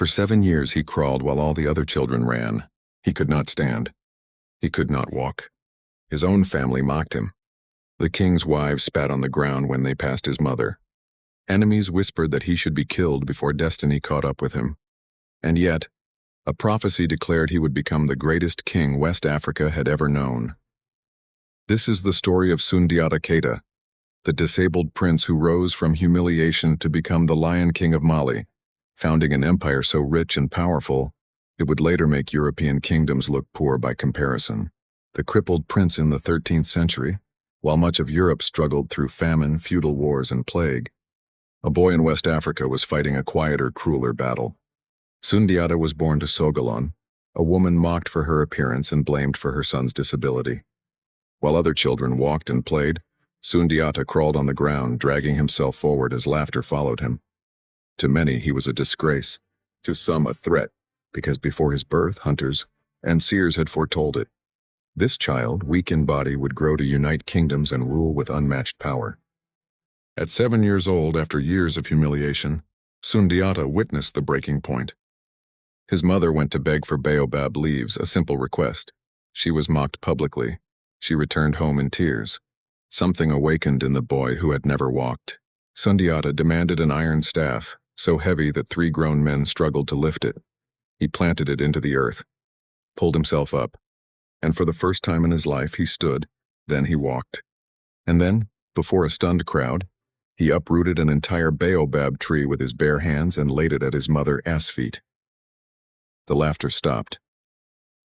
For 7 years he crawled while all the other children ran. He could not stand. He could not walk. His own family mocked him. The king's wives spat on the ground when they passed his mother. Enemies whispered that he should be killed before destiny caught up with him. And yet, a prophecy declared he would become the greatest king West Africa had ever known. This is the story of Sundiata Keita, the disabled prince who rose from humiliation to become the Lion King of Mali, founding an empire so rich and powerful, it would later make European kingdoms look poor by comparison. The crippled prince in the 13th century, while much of Europe struggled through famine, feudal wars, and plague, a boy in West Africa was fighting a quieter, crueler battle. Sundiata was born to Sogolon, a woman mocked for her appearance and blamed for her son's disability. While other children walked and played, Sundiata crawled on the ground, dragging himself forward as laughter followed him. To many, he was a disgrace. To some, a threat, because before his birth, hunters and seers had foretold it. This child, weak in body, would grow to unite kingdoms and rule with unmatched power. At 7 years old, after years of humiliation, Sundiata witnessed the breaking point. His mother went to beg for baobab leaves, a simple request. She was mocked publicly. She returned home in tears. Something awakened in the boy who had never walked. Sundiata demanded an iron staff, so heavy that 3 grown men struggled to lift it. He planted it into the earth, pulled himself up, and for the first time in his life he stood, then he walked. And then, before a stunned crowd, he uprooted an entire baobab tree with his bare hands and laid it at his mother's feet. The laughter stopped.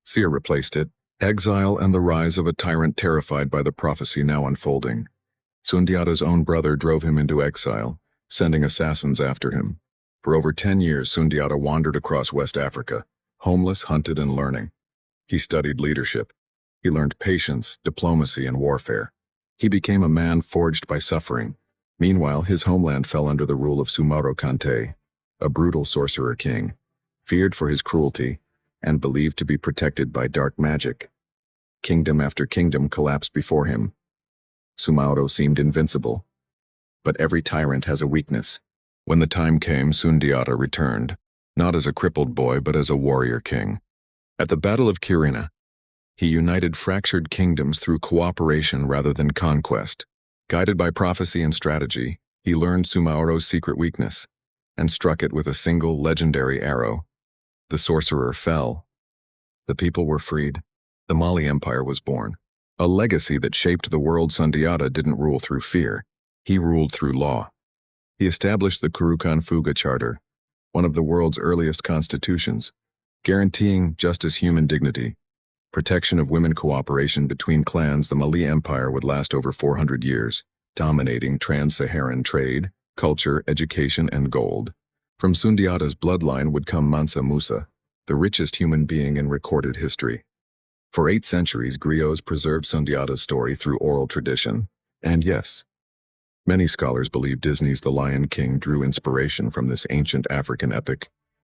Fear replaced it, exile and the rise of a tyrant terrified by the prophecy now unfolding. Sundiata's own brother drove him into exile, sending assassins after him. For over 10 years, Sundiata wandered across West Africa, homeless, hunted, and learning. He studied leadership. He learned patience, diplomacy, and warfare. He became a man forged by suffering. Meanwhile, his homeland fell under the rule of Sumaworo Kante, a brutal sorcerer king, feared for his cruelty, and believed to be protected by dark magic. Kingdom after kingdom collapsed before him. Sumaworo seemed invincible. But every tyrant has a weakness. When the time came, Sundiata returned, not as a crippled boy but as a warrior king. At the Battle of Kirina, he united fractured kingdoms through cooperation rather than conquest. Guided by prophecy and strategy, he learned Sumaworo's secret weakness and struck it with a single legendary arrow. The sorcerer fell. The people were freed. The Mali Empire was born. A legacy that shaped the world. Sundiata didn't rule through fear. He ruled through law. He established the Kurukan Fuga Charter, one of the world's earliest constitutions, guaranteeing justice, human dignity, protection of women, cooperation between clans. The Mali Empire would last over 400 years, dominating trans-Saharan trade, culture, education, and gold. From Sundiata's bloodline would come Mansa Musa, the richest human being in recorded history. For 8 centuries, griots preserved Sundiata's story through oral tradition. And yes, many scholars believe Disney's The Lion King drew inspiration from this ancient African epic.